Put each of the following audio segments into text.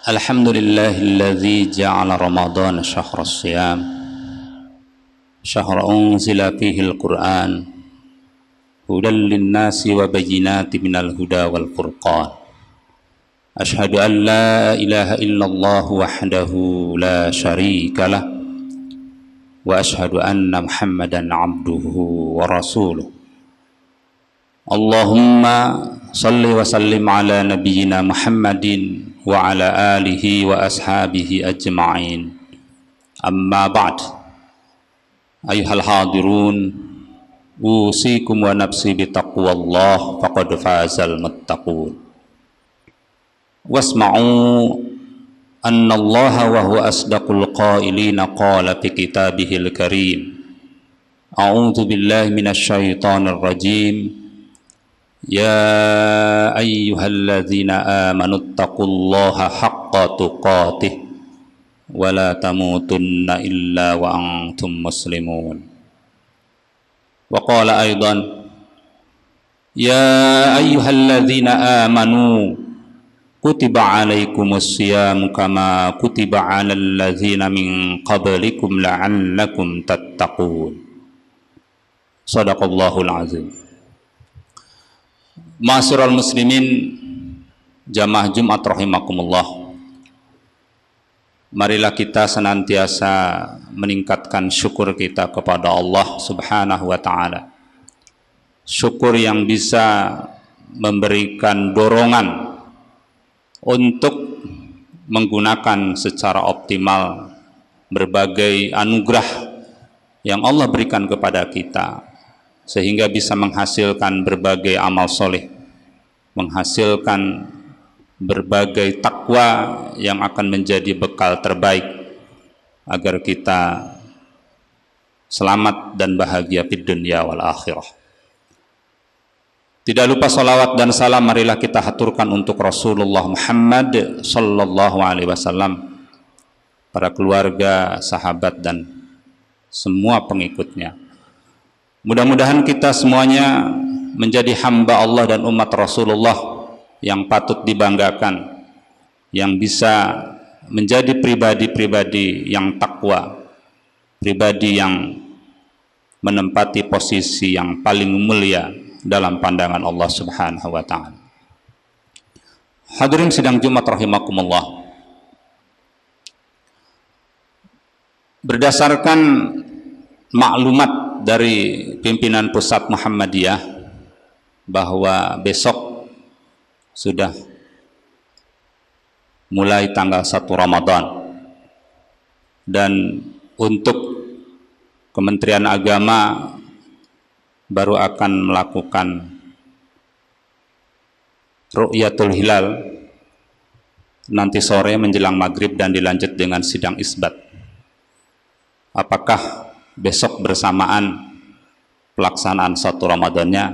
Alhamdulillahilladzi ja'ala Ramadan syahras siyam syahra unzila fihi al-Qur'an hudan lin-nasi wa bayyinatin minal huda wal furqan. Asyhadu an la ilaha illallah wahdahu la syarikalah wa asyhadu anna Muhammadan abduhu wa rasuluh. Allahumma salli wa sallim ala nabiyyina Muhammadin wa ala alihi wa ashabihi ajma'in. Amma ba'd. Ayuhal hadirun, usikum wa nafsi bitaqwallah faqad fazal muttaqun. Wasma'u anna Allah wa huwa asdaqul qailina qala fi kitabihil karim. A'udzu billahi minasy syaithanir rajim. Ya ayyuhalladzina amanu taqullaha haqqa tuqatih wa la tamutunna illa wa antum muslimun. Wa qala aidan ya ayyuhalladzina amanu kutiba alaikumus siyam kama kutiba alal ladzina min qablikum la'allakum tattaqun. Shadaqallahul azim. Ma'asyiral muslimin, jamaah Jumat rahimakumullah. Marilah kita senantiasa meningkatkan syukur kita kepada Allah Subhanahu wa taala. Syukur yang bisa memberikan dorongan untuk menggunakan secara optimal berbagai anugerah yang Allah berikan kepada kita, sehingga bisa menghasilkan berbagai amal soleh, menghasilkan berbagai takwa yang akan menjadi bekal terbaik agar kita selamat dan bahagia di dunia wal akhirah. Tidak lupa salawat dan salam marilah kita haturkan untuk Rasulullah Muhammad sallallahu alaihi wasallam, para keluarga, sahabat dan semua pengikutnya. Mudah-mudahan kita semuanya menjadi hamba Allah dan umat Rasulullah yang patut dibanggakan, yang bisa menjadi pribadi-pribadi yang takwa, pribadi yang menempati posisi yang paling mulia dalam pandangan Allah Subhanahu wa taala. Hadirin sidang Jumat rahimakumullah. Berdasarkan maklumat dari pimpinan pusat Muhammadiyah bahwa besok sudah mulai tanggal 1 Ramadan, dan untuk Kementerian Agama baru akan melakukan Ru'yatul Hilal nanti sore menjelang maghrib dan dilanjut dengan sidang isbat. Apakah besok bersamaan pelaksanaan 1 Ramadannya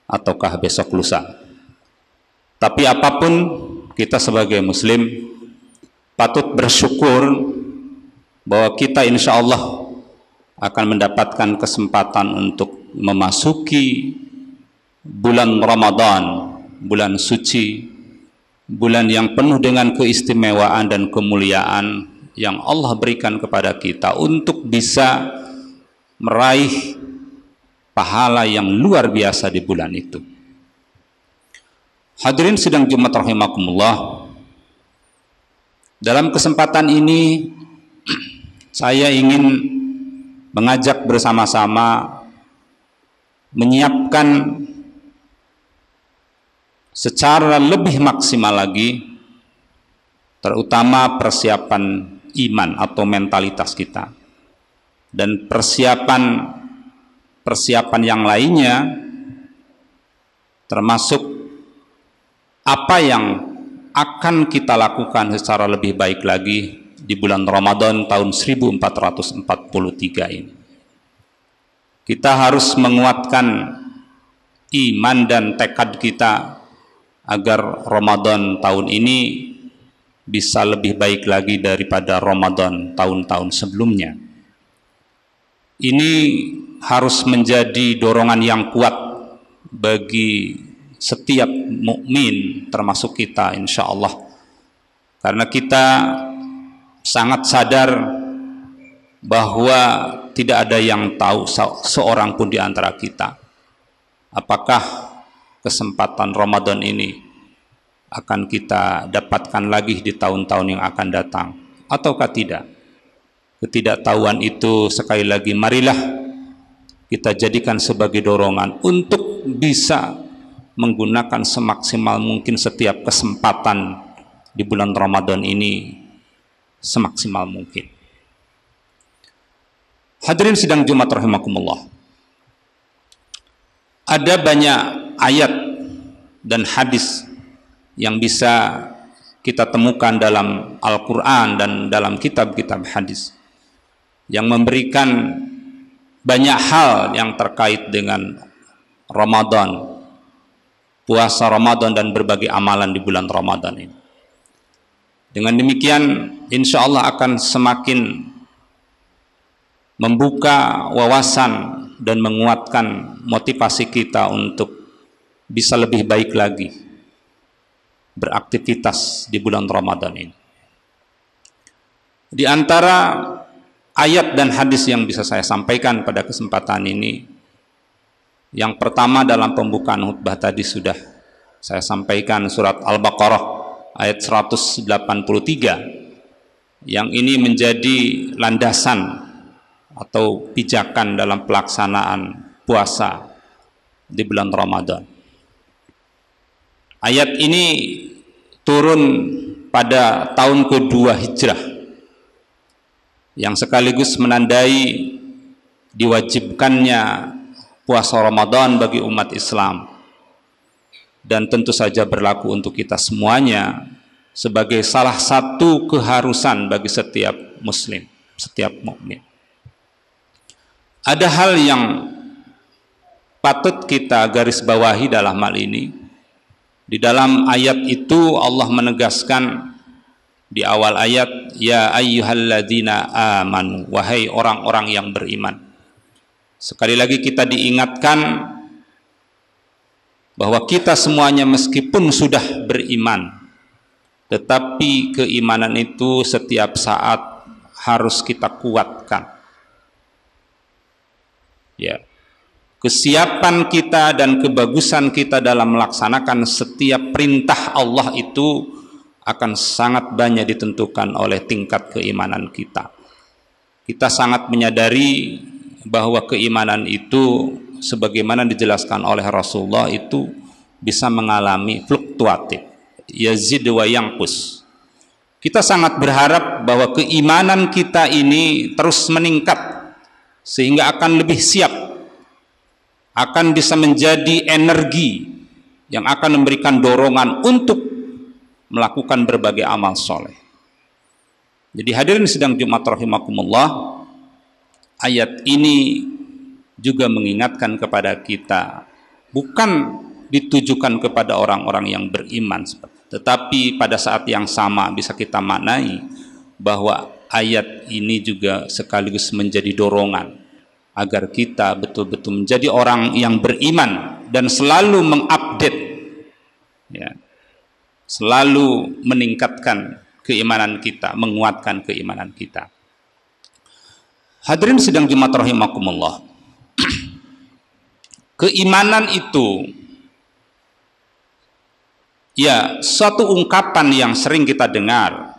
ataukah besok lusa? Tapi apapun, kita sebagai muslim patut bersyukur bahwa kita insya Allah akan mendapatkan kesempatan untuk memasuki bulan Ramadan, bulan suci, bulan yang penuh dengan keistimewaan dan kemuliaan yang Allah berikan kepada kita untuk bisa meraih pahala yang luar biasa di bulan itu. Hadirin sidang Jumat rahimakumullah. Dalam kesempatan ini saya ingin mengajak bersama-sama menyiapkan secara lebih maksimal lagi, terutama persiapan iman atau mentalitas kita, dan persiapan yang lainnya, termasuk apa yang akan kita lakukan secara lebih baik lagi di bulan Ramadan tahun 1443 ini. Kita harus menguatkan iman dan tekad kita agar Ramadan tahun ini bisa lebih baik lagi daripada Ramadan tahun-tahun sebelumnya. Ini harus menjadi dorongan yang kuat bagi setiap mukmin termasuk kita insya Allah. karena kita sangat sadar bahwa tidak ada yang tahu seorang pun di antara kita apakah kesempatan Ramadan ini akan kita dapatkan lagi di tahun-tahun yang akan datang ataukah tidak. Ketidaktahuan itu sekali lagi marilah kita jadikan sebagai dorongan untuk bisa menggunakan semaksimal mungkin setiap kesempatan di bulan Ramadan ini semaksimal mungkin. Hadirin sidang Jumat rahimakumullah. Ada banyak ayat dan hadis yang bisa kita temukan dalam Al-Quran dan dalam kitab-kitab hadis yang memberikan banyak hal yang terkait dengan Ramadan, puasa Ramadan dan berbagai amalan di bulan Ramadan ini. Dengan demikian insya Allah akan semakin membuka wawasan dan menguatkan motivasi kita untuk bisa lebih baik lagi beraktivitas di bulan Ramadan ini. Di antara ayat dan hadis yang bisa saya sampaikan pada kesempatan ini, yang pertama dalam pembukaan khutbah tadi sudah saya sampaikan surat Al-Baqarah ayat 183, yang ini menjadi landasan atau pijakan dalam pelaksanaan puasa di bulan Ramadan. Ayat ini turun pada tahun kedua Hijrah, yang sekaligus menandai diwajibkannya puasa Ramadan bagi umat Islam, dan tentu saja berlaku untuk kita semuanya sebagai salah satu keharusan bagi setiap muslim, setiap mukmin. Ada hal yang patut kita garis bawahi dalam hal ini. Di dalam ayat itu Allah menegaskan di awal ayat, ya ayyuhalladzina amanu, wahai orang-orang yang beriman. Sekali lagi kita diingatkan bahwa kita semuanya meskipun sudah beriman, tetapi keimanan itu setiap saat harus kita kuatkan. Ya, kesiapan kita dan kebagusan kita dalam melaksanakan setiap perintah Allah itu akan sangat banyak ditentukan oleh tingkat keimanan kita. Kita sangat menyadari bahwa keimanan itu sebagaimana dijelaskan oleh Rasulullah itu bisa mengalami fluktuatif, yazid wa yanqus. Kita sangat berharap bahwa keimanan kita ini terus meningkat sehingga akan lebih siap, akan bisa menjadi energi yang akan memberikan dorongan untuk melakukan berbagai amal soleh. Jadi hadirin sidang Jumat rahimakumullah, ayat ini juga mengingatkan kepada kita, bukan ditujukan kepada orang-orang yang beriman, tetapi pada saat yang sama bisa kita maknai bahwa ayat ini juga sekaligus menjadi dorongan agar kita betul-betul menjadi orang yang beriman dan selalu mengupdate, ya, selalu meningkatkan keimanan kita, menguatkan keimanan kita. Hadirin sidang Jumat rahimakumullah, keimanan itu ya suatu ungkapan yang sering kita dengar,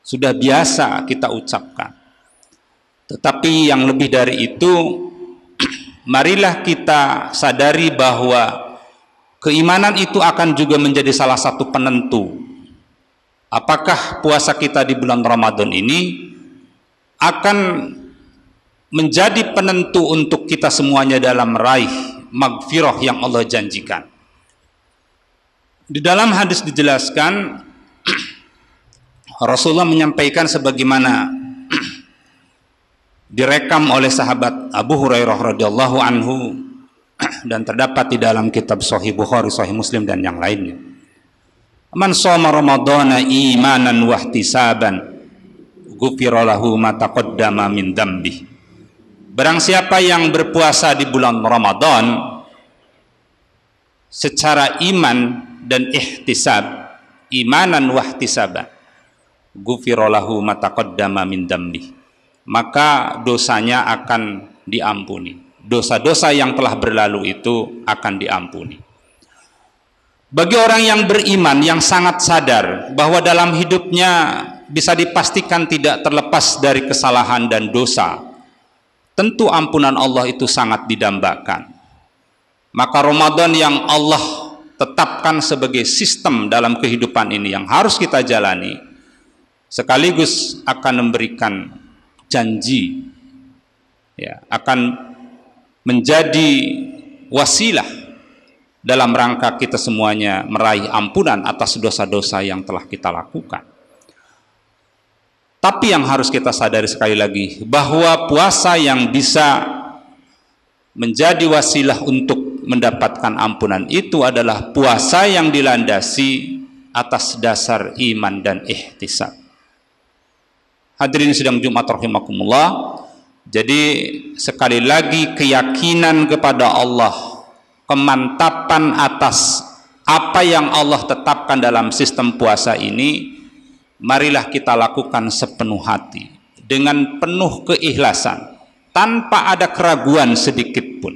sudah biasa kita ucapkan. Tetapi yang lebih dari itu, marilah kita sadari bahwa keimanan itu akan juga menjadi salah satu penentu apakah puasa kita di bulan Ramadan ini akan menjadi penentu untuk kita semuanya dalam meraih magfirah yang Allah janjikan. Di dalam hadis dijelaskan, Rasulullah menyampaikan sebagaimana direkam oleh sahabat Abu Hurairah radhiyallahu anhu dan terdapat di dalam kitab Sahih Bukhari, Sahih Muslim dan yang lainnya. Man shoma ramadhana imanan wa ihtisaban ghufira lahu ma taqaddama min dzambi. Barang siapa yang berpuasa di bulan Ramadan secara iman dan ihtisab, imanan wa ihtisaban, ghufira lahu ma taqaddama min dzambi, maka dosanya akan diampuni. Dosa-dosa yang telah berlalu itu akan diampuni. Bagi orang yang beriman, yang sangat sadar bahwa dalam hidupnya bisa dipastikan tidak terlepas dari kesalahan dan dosa, tentu ampunan Allah itu sangat didambakan. Maka Ramadan yang Allah tetapkan sebagai sistem dalam kehidupan ini yang harus kita jalani, sekaligus akan memberikan janji, ya, akan menjadi wasilah dalam rangka kita semuanya meraih ampunan atas dosa-dosa yang telah kita lakukan. Tapi yang harus kita sadari sekali lagi, bahwa puasa yang bisa menjadi wasilah untuk mendapatkan ampunan itu adalah puasa yang dilandasi atas dasar iman dan ihtisab. Hadirin sidang Jumat rahimakumullah. Jadi sekali lagi, keyakinan kepada Allah, kemantapan atas apa yang Allah tetapkan dalam sistem puasa ini, marilah kita lakukan sepenuh hati, dengan penuh keikhlasan, tanpa ada keraguan sedikit pun.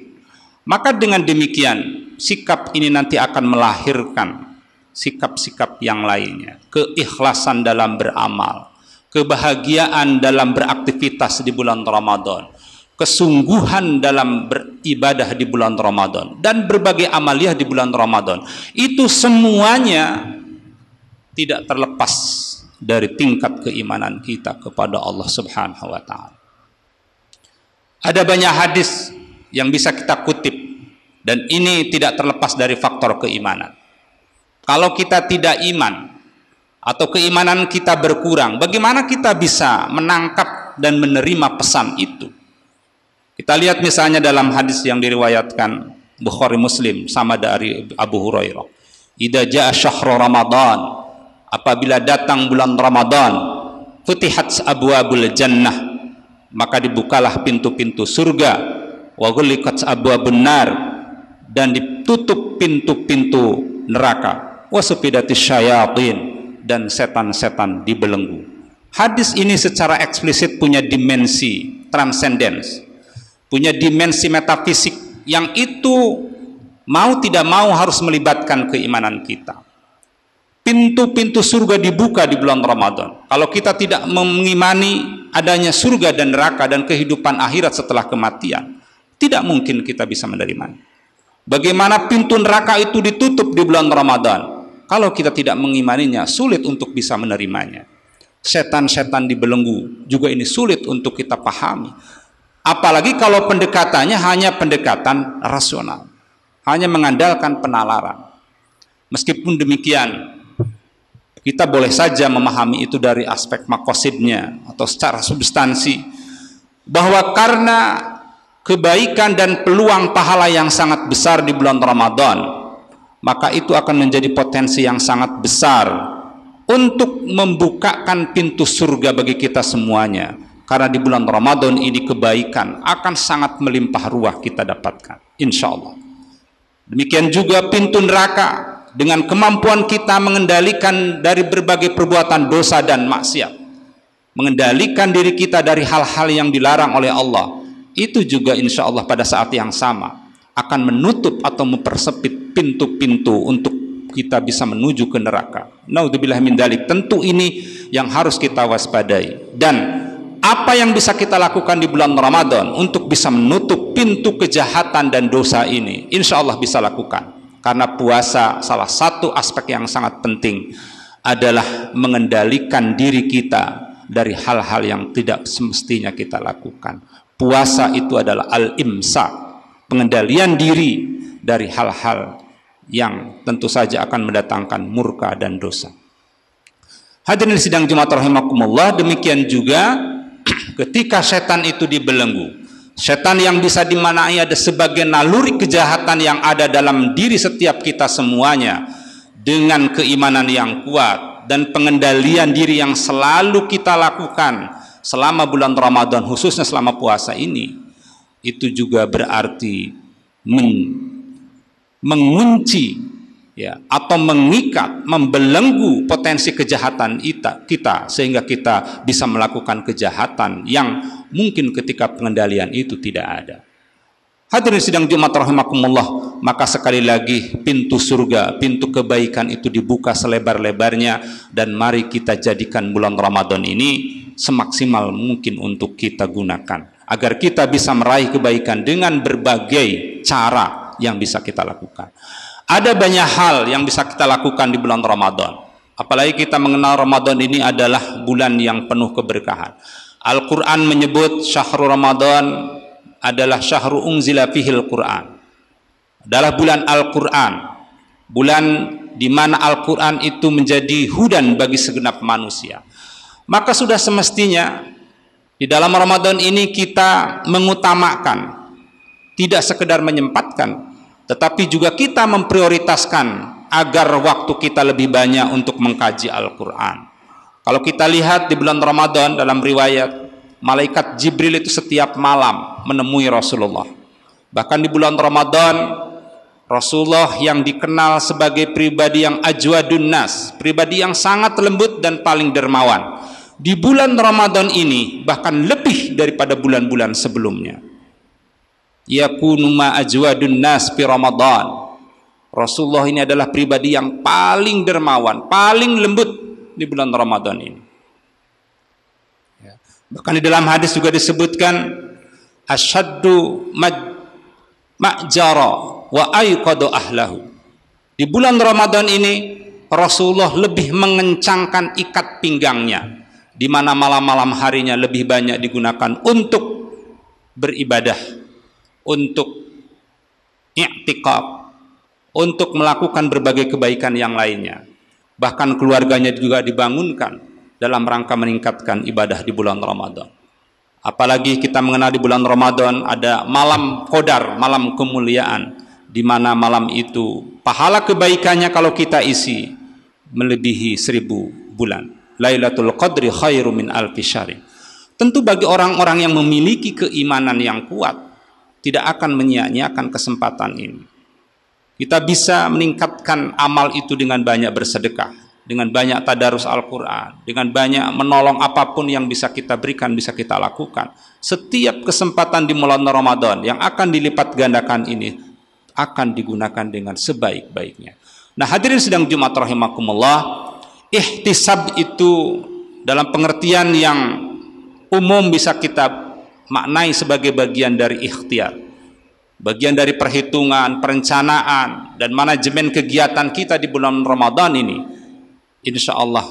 Maka dengan demikian, sikap ini nanti akan melahirkan sikap-sikap yang lainnya, keikhlasan dalam beramal, kebahagiaan dalam beraktivitas di bulan Ramadan, kesungguhan dalam beribadah di bulan Ramadan, dan berbagai amaliyah di bulan Ramadan. Itu semuanya tidak terlepas dari tingkat keimanan kita kepada Allah Subhanahu wa Ta'ala. Ada banyak hadis yang bisa kita kutip, dan ini tidak terlepas dari faktor keimanan. Kalau kita tidak iman, atau keimanan kita berkurang, bagaimana kita bisa menangkap dan menerima pesan itu? Kita lihat misalnya dalam hadis yang diriwayatkan Bukhari Muslim sama dari Abu Hurairah, idza jaa syahrul Ramadan, apabila datang bulan Ramadan, futihat abwabul jannah, maka dibukalah pintu-pintu surga, wa ghulliqat abwabun nar, dan ditutup pintu-pintu neraka, wa sufidatis syayatin, dan setan-setan dibelenggu. Hadis ini secara eksplisit punya dimensi transcendence, punya dimensi metafisik yang itu mau tidak mau harus melibatkan keimanan kita. Pintu-pintu surga dibuka di bulan Ramadan. Kalau kita tidak mengimani adanya surga dan neraka dan kehidupan akhirat setelah kematian, tidak mungkin kita bisa menerimanya. Bagaimana pintu neraka itu ditutup di bulan Ramadan? Kalau kita tidak mengimaninya, sulit untuk bisa menerimanya. Setan-setan dibelenggu, juga ini sulit untuk kita pahami. Apalagi kalau pendekatannya hanya pendekatan rasional, hanya mengandalkan penalaran. Meskipun demikian, kita boleh saja memahami itu dari aspek makosidnya atau secara substansi, bahwa karena kebaikan dan peluang pahala yang sangat besar di bulan Ramadan, maka itu akan menjadi potensi yang sangat besar untuk membukakan pintu surga bagi kita semuanya. Karena di bulan Ramadan ini kebaikan akan sangat melimpah ruah kita dapatkan, insya Allah. Demikian juga pintu neraka, dengan kemampuan kita mengendalikan dari berbagai perbuatan dosa dan maksiat, mengendalikan diri kita dari hal-hal yang dilarang oleh Allah, itu juga insya Allah pada saat yang sama akan menutup atau mempersempit pintu-pintu untuk kita bisa menuju ke neraka. Naudzubillah min dzalik. Tentu ini yang harus kita waspadai. Dan apa yang bisa kita lakukan di bulan Ramadan untuk bisa menutup pintu kejahatan dan dosa ini, insya Allah bisa lakukan. Karena puasa, salah satu aspek yang sangat penting adalah mengendalikan diri kita dari hal-hal yang tidak semestinya kita lakukan. Puasa itu adalah al-imsak, pengendalian diri dari hal-hal yang tentu saja akan mendatangkan murka dan dosa. Hadirin sidang Jumat rahimakumullah, demikian juga ketika setan itu dibelenggu, setan yang bisa dimanai ada sebagai naluri kejahatan yang ada dalam diri setiap kita semuanya, dengan keimanan yang kuat dan pengendalian diri yang selalu kita lakukan selama bulan Ramadan, khususnya selama puasa ini, itu juga berarti mengunci ya, atau mengikat, membelenggu potensi kejahatan kita sehingga kita bisa melakukan kejahatan yang mungkin ketika pengendalian itu tidak ada. Hadirin sidang Jumat rahimakumullah, maka sekali lagi pintu surga, pintu kebaikan itu dibuka selebar-lebarnya, dan mari kita jadikan bulan Ramadan ini semaksimal mungkin untuk kita gunakan agar kita bisa meraih kebaikan dengan berbagai cara yang bisa kita lakukan. Ada banyak hal yang bisa kita lakukan di bulan Ramadan. Apalagi kita mengenal Ramadan ini adalah bulan yang penuh keberkahan. Al-Quran menyebut syahrul Ramadan adalah syahru unzila fihil Quran, adalah bulan Al-Quran, bulan di mana Al-Quran itu menjadi hudan bagi segenap manusia. Maka sudah semestinya di dalam Ramadan ini kita mengutamakan, tidak sekedar menyempatkan, tetapi juga kita memprioritaskan agar waktu kita lebih banyak untuk mengkaji Al-Quran. Kalau kita lihat di bulan Ramadan, dalam riwayat, malaikat Jibril itu setiap malam menemui Rasulullah. Bahkan di bulan Ramadan, Rasulullah yang dikenal sebagai pribadi yang ajwadun nas, pribadi yang sangat lembut dan paling dermawan, di bulan Ramadan ini bahkan lebih daripada bulan-bulan sebelumnya. Yakunu ma ajwadun nas fi Ramadan. Rasulullah ini adalah pribadi yang paling dermawan, paling lembut di bulan Ramadan ini. Bahkan di dalam hadis juga disebutkan asyaddu ma'jara wa ayqadu ahlahu. Di bulan Ramadan ini Rasulullah lebih mengencangkan ikat pinggangnya, di mana malam-malam harinya lebih banyak digunakan untuk beribadah, untuk i'tikaf, untuk melakukan berbagai kebaikan yang lainnya. Bahkan keluarganya juga dibangunkan dalam rangka meningkatkan ibadah di bulan Ramadan. Apalagi kita mengenal di bulan Ramadan ada malam Qadar, malam kemuliaan, di mana malam itu pahala kebaikannya kalau kita isi melebihi 1000 bulan. Lailatul Qadri khairu min alfi syahrin. Tentu bagi orang-orang yang memiliki keimanan yang kuat tidak akan menyia-nyiakan kesempatan ini. Kita bisa meningkatkan amal itu dengan banyak bersedekah, dengan banyak tadarus Al-Quran, dengan banyak menolong apapun yang bisa kita berikan, bisa kita lakukan. Setiap kesempatan di bulan Ramadan yang akan dilipat gandakan ini akan digunakan dengan sebaik-baiknya. Nah, hadirin sidang Jumat rahimakumullah, ihtisab itu dalam pengertian yang umum bisa kita maknai sebagai bagian dari ikhtiar, bagian dari perhitungan, perencanaan, dan manajemen kegiatan kita di bulan Ramadan ini. Insya Allah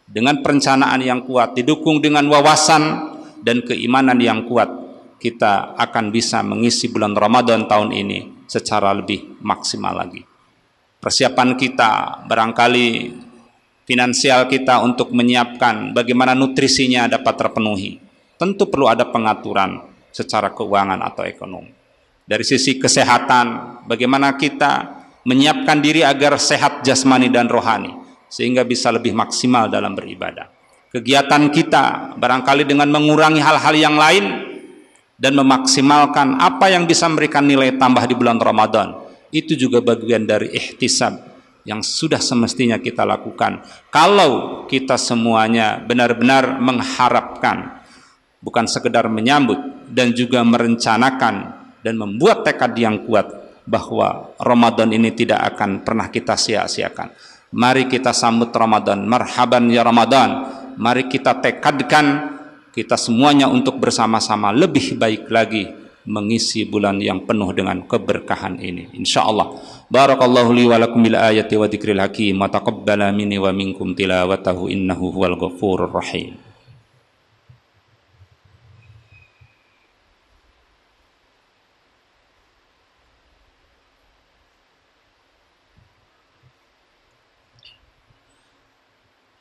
dengan perencanaan yang kuat, didukung dengan wawasan dan keimanan yang kuat, kita akan bisa mengisi bulan Ramadan tahun ini secara lebih maksimal lagi. Persiapan kita, barangkali finansial kita untuk menyiapkan bagaimana nutrisinya dapat terpenuhi, tentu perlu ada pengaturan secara keuangan atau ekonomi. Dari sisi kesehatan, bagaimana kita menyiapkan diri agar sehat jasmani dan rohani, sehingga bisa lebih maksimal dalam beribadah. Kegiatan kita barangkali dengan mengurangi hal-hal yang lain dan memaksimalkan apa yang bisa memberikan nilai tambah di bulan Ramadan, itu juga bagian dari ihtisab yang sudah semestinya kita lakukan. Kalau kita semuanya benar-benar mengharapkan, bukan sekedar menyambut, dan juga merencanakan dan membuat tekad yang kuat bahwa Ramadan ini tidak akan pernah kita sia-siakan. Mari kita sambut Ramadan, marhaban ya Ramadan. Mari kita tekadkan kita semuanya untuk bersama-sama lebih baik lagi mengisi bulan yang penuh dengan keberkahan ini, insyaallah. Barakallahu li wa lakum bil ayati wa dzikril hakim wa taqabbala minni wa minkum tilawatahu innahu huwal ghafurur rahim.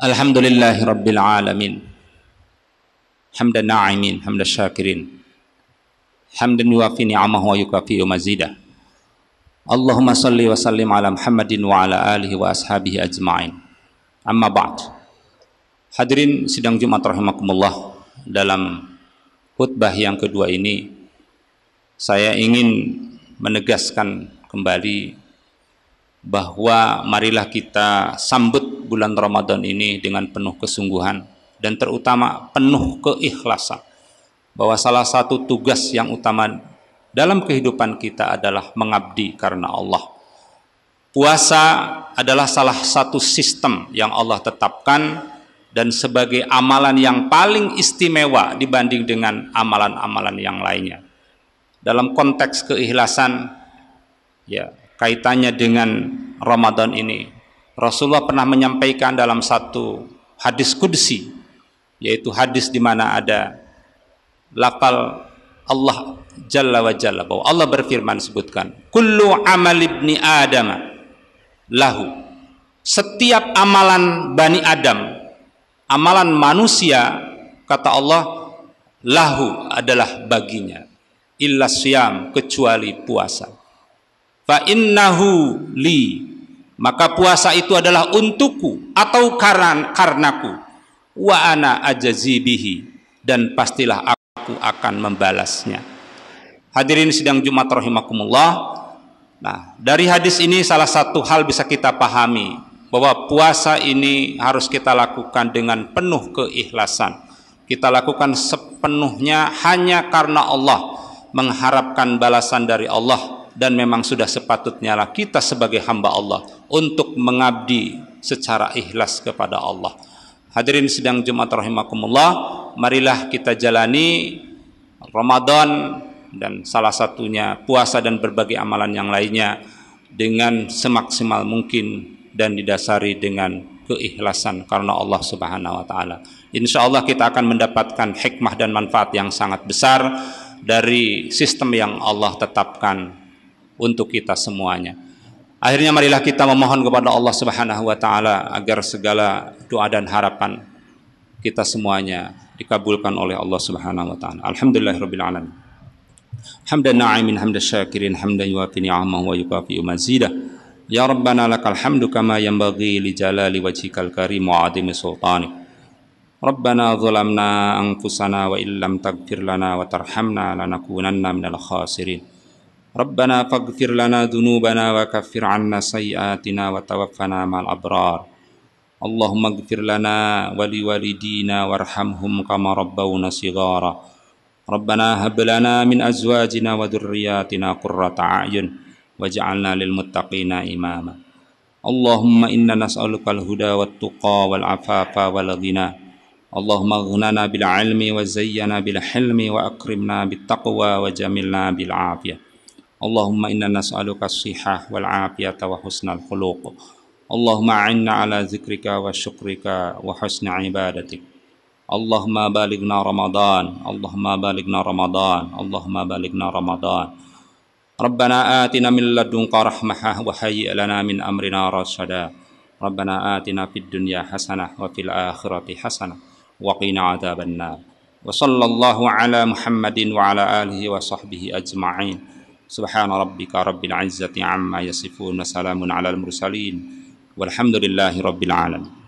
Alhamdulillahi rabbil alamin, hamdan na'imin, hamdan syakirin, hamdan yuwafi ni'amahu wa yukafi'u mazidah. Allahumma salli wa sallim ala Muhammadin wa ala alihi wa ashabihi ajma'in. Amma ba'd. Hadirin sidang Jumat rahimakumullah, dalam khutbah yang kedua ini saya ingin menegaskan kembali bahwa marilah kita sambut bulan Ramadan ini dengan penuh kesungguhan dan terutama penuh keikhlasan, bahwa salah satu tugas yang utama dalam kehidupan kita adalah mengabdi karena Allah. Puasa adalah salah satu sistem yang Allah tetapkan dan sebagai amalan yang paling istimewa dibanding dengan amalan-amalan yang lainnya. Dalam konteks keikhlasan, ya, kaitannya dengan Ramadan ini, Rasulullah pernah menyampaikan dalam satu hadis qudsi, yaitu hadis di mana ada lafal Allah Jalla wa Jalla, bahwa Allah berfirman, sebutkan, kullu amal ibni Adam lahu, setiap amalan Bani Adam, amalan manusia, kata Allah, lahu adalah baginya, illa siyam, kecuali puasa. Fa innahu li, maka puasa itu adalah untukku atau karenaku, wa ana ajazi bihi, dan pastilah aku akan membalasnya. Hadirin sidang Jumat rahimakumullah. Nah, dari hadis ini salah satu hal bisa kita pahami, bahwa puasa ini harus kita lakukan dengan penuh keikhlasan. Kita lakukan sepenuhnya hanya karena Allah, mengharapkan balasan dari Allah, dan memang sudah sepatutnya lah kita sebagai hamba Allah untuk mengabdi secara ikhlas kepada Allah. Hadirin sidang Jumat rahimakumullah, marilah kita jalani Ramadan dan salah satunya puasa dan berbagai amalan yang lainnya dengan semaksimal mungkin dan didasari dengan keikhlasan karena Allah Subhanahu wa taala. Insyaallah kita akan mendapatkan hikmah dan manfaat yang sangat besar dari sistem yang Allah tetapkan untuk kita semuanya. Akhirnya marilah kita memohon kepada Allah Subhanahu wa taala agar segala doa dan harapan kita semuanya dikabulkan oleh Allah Subhanahu wa taala. Alhamdulillahirabbil alamin. Hamdan na'imin hamdan syakirin hamdan yuwafi ni'amahu wa yukafi mazidah. Ya Rabbana lakal hamdu kama yanbaghi li jalali wajhikal karim wa 'azimi sultanik. Rabbana zalamna anfusana wa illam taghfir lana wa tarhamna lanakunanna minal khasirin. Rabbana faghfir lana dhunubana wa kaffir 'anna sayyi'atina wa tawaffana ma'al abrar. Allahumma ighfir lana wa liwalidina warhamhum kama rabbawna shighara. Rabbana hab lana min azwajina wa dhurriyyatina qurrata a'yun waj'alna lil muttaqina imama. Allahumma inna nas'alukal huda wat tuqa wal afafa wal ghina. Allahumma aghnana bil ilmi wa zayyana bil hilmi wa akrimna bit taqwa wa jamilna bil afiyah. Allahumma inna nas'aluka as-sihah wal afiyata wa husnal khuluq. Allahumma a'inna ala zikrika wa syukrika wa husni ibadatik. Allahumma balighna Ramadan, Allahumma balighna Ramadan, Allahumma balighna Ramadan. Rabbana atina min ladunka rahmah wa hayyi' lana min amrina rasyada. Rabbana atina fid dunya hasanah wa fil akhirati hasanah wa qina adzabannar. Wa sallallahu ala Muhammadin wa ala alihi wa sahbihi ajma'in. Subhana rabbika rabbil izzati amma yasifun wa salamun alal mursalin. Walhamdulillahi rabbil alamin.